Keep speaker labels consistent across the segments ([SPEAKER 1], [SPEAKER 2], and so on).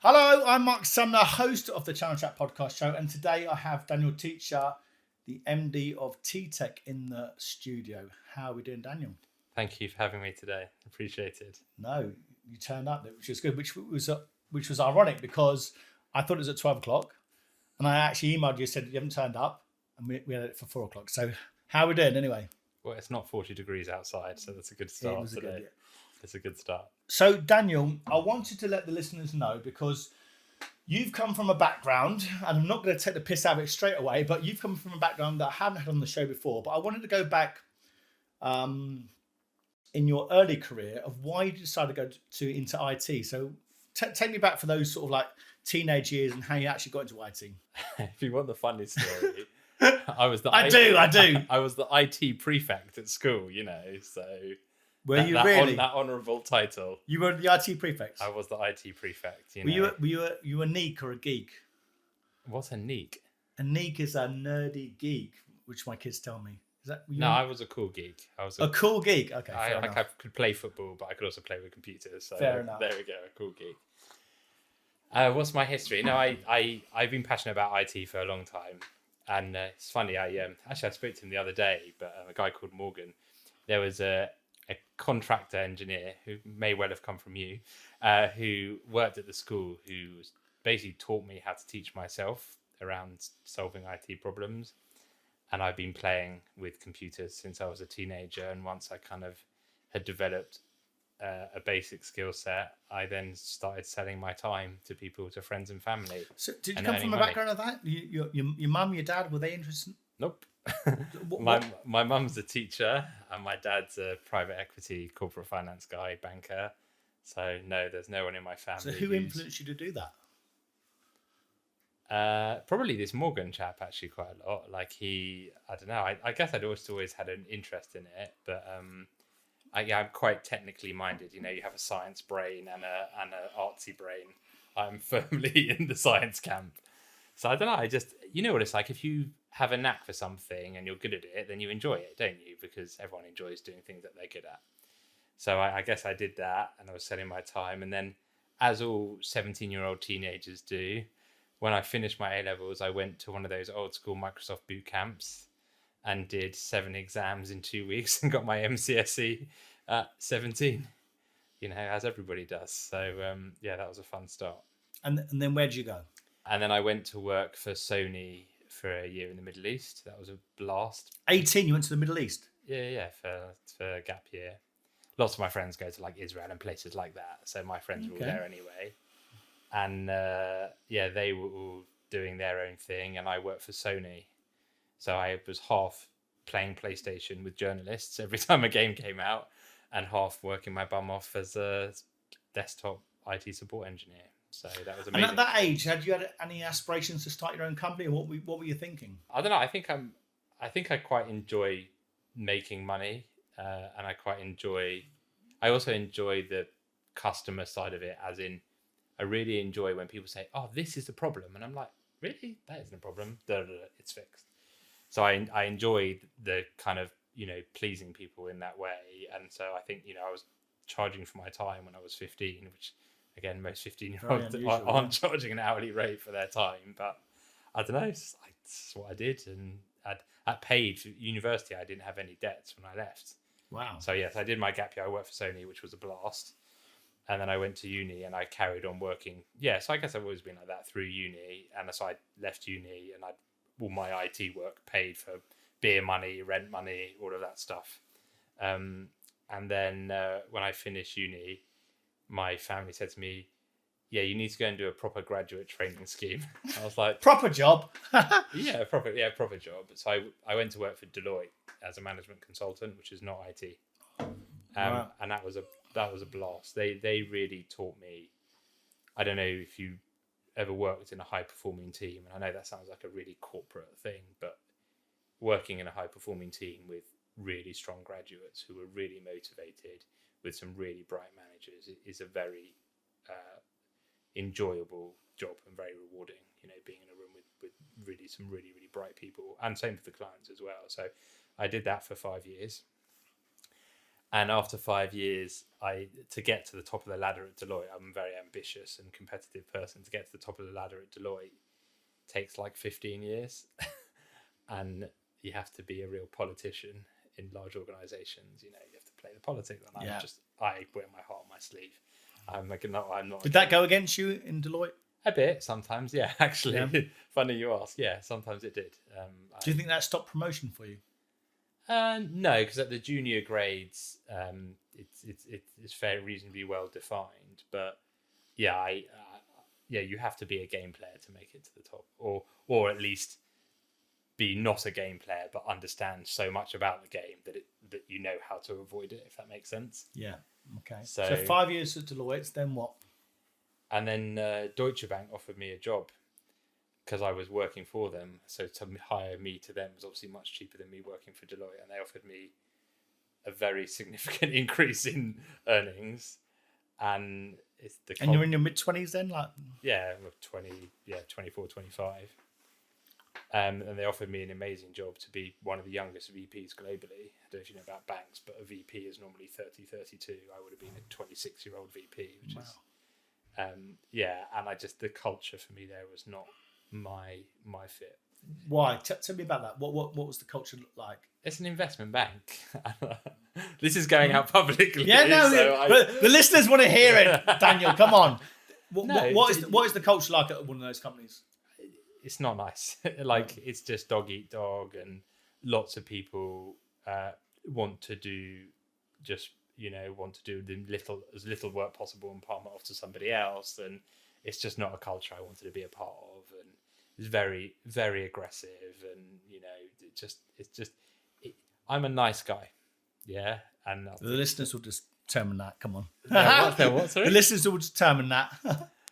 [SPEAKER 1] Hello, I'm Mark Sumner, host of the Channel Chat podcast show, and today I have Daniel Teacher, the MD of T-Tech, in the studio. How are we doing, Daniel?
[SPEAKER 2] Thank you for having me today. Appreciate it.
[SPEAKER 1] No, you turned up, which was good, which was ironic because I thought it was at 12 o'clock, and I actually emailed you, said you haven't turned up, and we had it for 4 o'clock. So how are we doing anyway?
[SPEAKER 2] Well, it's not 40 degrees outside, so that's a good start today. It's a good start.
[SPEAKER 1] So, Daniel, I wanted to let the listeners know because you've come from a background, and I'm not going to take the piss out of it straight away, but you've come from a background that I haven't had on the show before. But I wanted to go back in your early career of why you decided to go into IT. So, take me back for those sort of like teenage years and how you actually got into IT.
[SPEAKER 2] If you want the funny story, I was the
[SPEAKER 1] I do.
[SPEAKER 2] I was the IT prefect at school, so.
[SPEAKER 1] Were you really?
[SPEAKER 2] That honourable title.
[SPEAKER 1] You were the IT prefect?
[SPEAKER 2] I was the IT prefect.
[SPEAKER 1] Were you a neek or a geek?
[SPEAKER 2] What's a neek?
[SPEAKER 1] A neek is a nerdy geek, which my kids tell me. Is that?
[SPEAKER 2] I was a cool geek. I was
[SPEAKER 1] a cool geek. Okay,
[SPEAKER 2] I could play football, but I could also play with computers. So
[SPEAKER 1] fair enough.
[SPEAKER 2] There we go, a cool geek. What's my history? No, I've been passionate about IT for a long time, and it's funny. I spoke to him the other day, but a guy called Morgan. There was a contractor engineer who may well have come from you, who worked at the school, who basically taught me how to teach myself around solving IT problems. And I've been playing with computers since I was a teenager. And once I kind of had developed a basic skill set, I then started selling my time to people, to friends and family.
[SPEAKER 1] So did you come from a background of that? Your mum, your dad, were they interested?
[SPEAKER 2] Nope. My mum's a teacher and my dad's a private equity corporate finance guy, banker. So no, there's no one in my family.
[SPEAKER 1] So who influenced you to do
[SPEAKER 2] that? Probably this Morgan chap, actually, quite a lot. Like I don't know. I guess I'd always had an interest in it, but I'm quite technically minded. You have a science brain and an artsy brain. I'm firmly in the science camp. So I don't know. I just, what it's like. If you have a knack for something and you're good at it, then you enjoy it, don't you? Because everyone enjoys doing things that they're good at. So I guess I did that, and I was selling my time. And then, as all 17-year-old teenagers do, when I finished my A-levels, I went to one of those old school Microsoft boot camps and did 7 exams in 2 weeks and got my MCSE at 17, as everybody does. So, that was a fun start.
[SPEAKER 1] And then where did you go?
[SPEAKER 2] And then I went to work for Sony for a year in the Middle East. That was a blast.
[SPEAKER 1] 18, you went to the Middle East?
[SPEAKER 2] Yeah, for a gap year. Lots of my friends go to like Israel and places like that. So my friends were all there anyway. And they were all doing their own thing. And I worked for Sony. So I was half playing PlayStation with journalists every time a game came out, and half working my bum off as a desktop IT support engineer. So that was amazing.
[SPEAKER 1] And at that age, had you had any aspirations to start your own company, or what were you thinking?
[SPEAKER 2] I don't know. I think I quite enjoy making money, and I also enjoy the customer side of it. As in, I really enjoy when people say, "Oh, this is the problem," and I'm like, "Really? That isn't a problem. It's fixed." So I enjoy the kind of pleasing people in that way, and so I think I was charging for my time when I was 15, which. Again, most 15-year-olds aren't charging an hourly rate for their time, but I don't know. It's what I did, and at paid for university, I didn't have any debts when I left.
[SPEAKER 1] Wow.
[SPEAKER 2] So yes, I did my gap year. I worked for Sony, which was a blast, and then I went to uni and I carried on working. Yeah, so I guess I've always been like that through uni, and so I left uni and all my IT work paid for beer money, rent money, all of that stuff. And then when I finished uni, my family said to me, "Yeah, you need to go and do a proper graduate training scheme." I was like,
[SPEAKER 1] "Proper job?"
[SPEAKER 2] proper job. So I went to work for Deloitte as a management consultant, which is not IT.
[SPEAKER 1] Wow.
[SPEAKER 2] And that was a blast. They really taught me. I don't know if you ever worked in a high performing team, and I know that sounds like a really corporate thing, but working in a high performing team with really strong graduates who were really motivated, with some really bright managers, is a very enjoyable job and very rewarding. Being in a room with really bright people, and same for the clients as well. So I did that for 5 years, And after 5 years, to get to the top of the ladder at Deloitte, I'm a very ambitious and competitive person. To get to the top of the ladder at Deloitte takes like 15 years. And you have to be a real politician in large organizations. You know, you have to play the politics. And I wear my heart on my sleeve. I'm not.
[SPEAKER 1] Did that go against you in Deloitte?
[SPEAKER 2] A bit sometimes, yeah. Actually, funny you ask. Yeah, sometimes it did.
[SPEAKER 1] Do you think that stopped promotion for you?
[SPEAKER 2] No, because at the junior grades, it's fairly reasonably well defined. But yeah, you have to be a game player to make it to the top, or at least be not a game player but understand so much about the game that you know how to avoid it. If that makes sense.
[SPEAKER 1] Yeah. Okay. So 5 years at Deloitte, then what?
[SPEAKER 2] And then Deutsche Bank offered me a job because I was working for them. So to hire me to them was obviously much cheaper than me working for Deloitte. And they offered me a very significant increase in earnings. And
[SPEAKER 1] and you're in your mid-20s then?
[SPEAKER 2] Yeah, 24, 25. And they offered me an amazing job to be one of the youngest VPs globally. I don't know if you know about banks, but a VP is normally 30, 32. I would have been a 26-year-old VP, which is... and the culture for me there was not my fit.
[SPEAKER 1] Why? Tell me about that. What was the culture like?
[SPEAKER 2] It's an investment bank. This is going out publicly.
[SPEAKER 1] Yeah, no, but the listeners want to hear it. Daniel, come on. What is the culture like at one of those companies?
[SPEAKER 2] It's not nice. It's just dog eat dog, and lots of people want to do as little work possible and palm it off to somebody else, and it's just not a culture I wanted to be a part of. And it's very, very aggressive, and I'm a nice guy, yeah. And
[SPEAKER 1] the listeners will just determine that. Come on,
[SPEAKER 2] what? Sorry,
[SPEAKER 1] the listeners will determine that.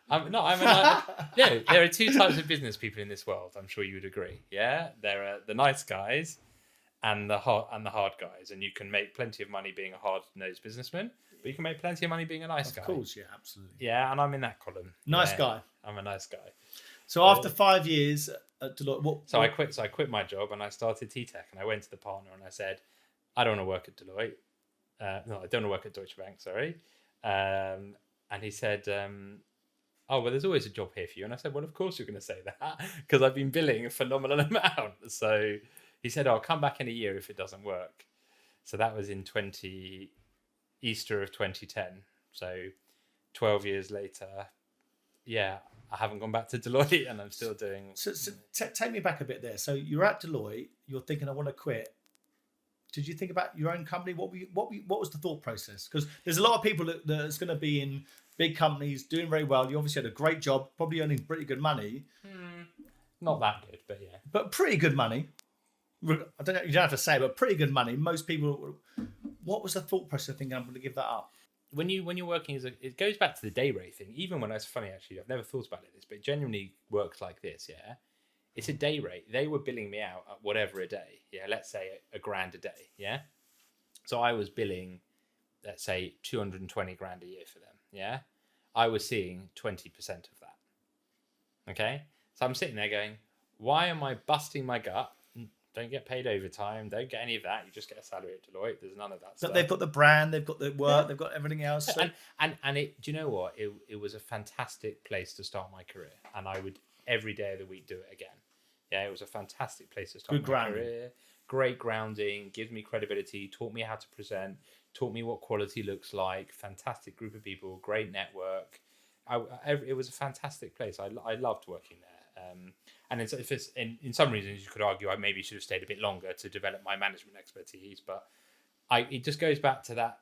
[SPEAKER 2] There are two types of business people in this world. I'm sure you would agree. Yeah, there are the nice guys and the hard guys, and you can make plenty of money being a hard-nosed businessman, but you can make plenty of money being a nice guy.
[SPEAKER 1] Of course, yeah, absolutely.
[SPEAKER 2] Yeah, and I'm in that column.
[SPEAKER 1] Nice guy.
[SPEAKER 2] I'm a nice guy.
[SPEAKER 1] So after 5 years at Deloitte,
[SPEAKER 2] I quit. So I quit my job and I started T-Tech, and I went to the partner and I said, I don't want to work at Deloitte. No, I don't want to work at Deutsche Bank. Sorry. And he said, oh, well, there's always a job here for you. And I said, well, of course you're going to say that because I've been billing a phenomenal amount. So he said, I'll come back in a year if it doesn't work. So that was in Easter of 2010. So 12 years later, yeah, I haven't gone back to Deloitte and I'm still doing...
[SPEAKER 1] So take me back a bit there. So you're at Deloitte, you're thinking, I want to quit. Did you think about your own company? What was the thought process? Because there's a lot of people that's going to be in big companies doing very well. You obviously had a great job, probably earning pretty good money.
[SPEAKER 2] Not that good, but yeah.
[SPEAKER 1] But pretty good money. I don't know, you don't have to say it, but pretty good money. Most people... What was the thought process thinking, I'm going to give that up?
[SPEAKER 2] When you're working it goes back to the day rate thing. Even when it's funny, actually, I've never thought about this, but it genuinely works like this, yeah? It's a day rate. They were billing me out at whatever a day. Yeah, let's say $1,000 a day. Yeah. So I was billing, let's say 220 grand a year for them. Yeah. I was seeing 20% of that. Okay. So I'm sitting there going, why am I busting my gut? Don't get paid overtime. Don't get any of that. You just get a salary at Deloitte. There's none of that stuff.
[SPEAKER 1] But they've got the brand. They've got the work. They've got everything else. So...
[SPEAKER 2] And it, do you know what? It was a fantastic place to start my career. And I would every day of the week do it again. Yeah, it was a fantastic place to start my career. Great grounding, gives me credibility, taught me how to present, taught me what quality looks like. Fantastic group of people, great network. It was a fantastic place. I loved working there. And in some reasons, you could argue I maybe should have stayed a bit longer to develop my management expertise. But it just goes back to that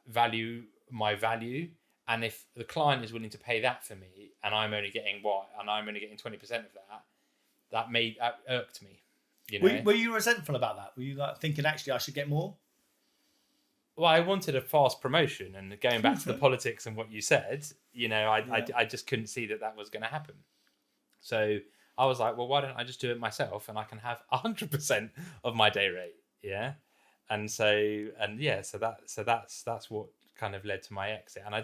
[SPEAKER 2] my value. And if the client is willing to pay that for me, and I'm only getting 20% of that, that irked me. You know?
[SPEAKER 1] Were you resentful about that? Were you like thinking, actually, I should get more?
[SPEAKER 2] Well, I wanted a fast promotion, and going back to the politics and what you said, I just couldn't see that was going to happen. So I was like, well, why don't I just do it myself, and I can have 100% of my day rate, yeah. That's what kind of led to my exit. And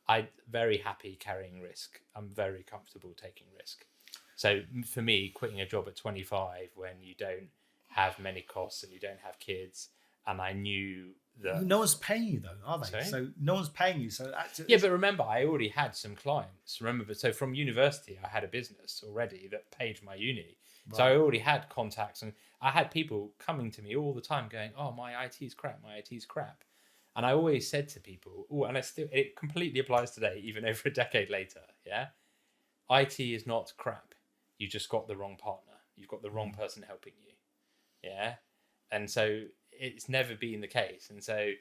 [SPEAKER 2] I'm very happy carrying risk. I'm very comfortable taking risk. So for me, quitting a job at 25 when you don't have many costs and you don't have kids and I knew that.
[SPEAKER 1] No one's paying you though, are they?
[SPEAKER 2] Sorry?
[SPEAKER 1] So no one's paying you. So that's,
[SPEAKER 2] Yeah, but remember, I already had some clients. Remember, so from university, I had a business already that paid for my uni. So I already had contacts, and I had people coming to me all the time going, "Oh, my IT is crap. My IT is crap." And I always said to people, "Oh, and it completely applies today, even over a decade later. Yeah, IT is not crap. You just got the wrong partner. You've got the wrong person helping you. Yeah, and so it's never been the case. And so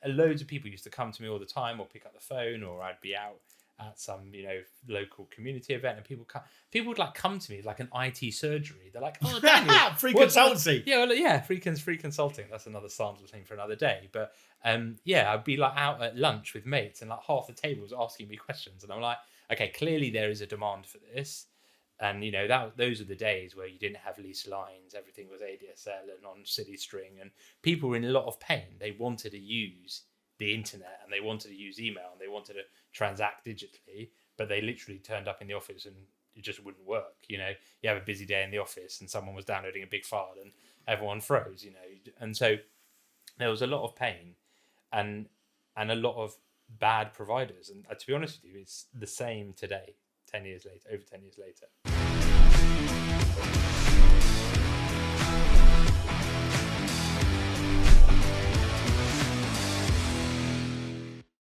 [SPEAKER 2] loads of people used to come to me all the time, or pick up the phone, or I'd be out at some local community event, and people would like come to me like an IT surgery. They're like, "Oh, Daniel,
[SPEAKER 1] free consultancy."
[SPEAKER 2] Yeah, well, yeah, free consulting. That's another sample thing for another day. But yeah, I'd be like out at lunch with mates, and like half the table was asking me questions, and I'm like, okay, clearly there is a demand for this. And those are the days where you didn't have leased lines, everything was ADSL and on city string, and people were in a lot of pain. They wanted to use the internet, and they wanted to use email, and they wanted to transact digitally, but they literally turned up in the office and it just wouldn't work. You have a busy day in the office and someone was downloading a big file and everyone froze. And so there was a lot of pain and a lot of bad providers. And to be honest with you, it's the same today, 10 years later, over 10 years later.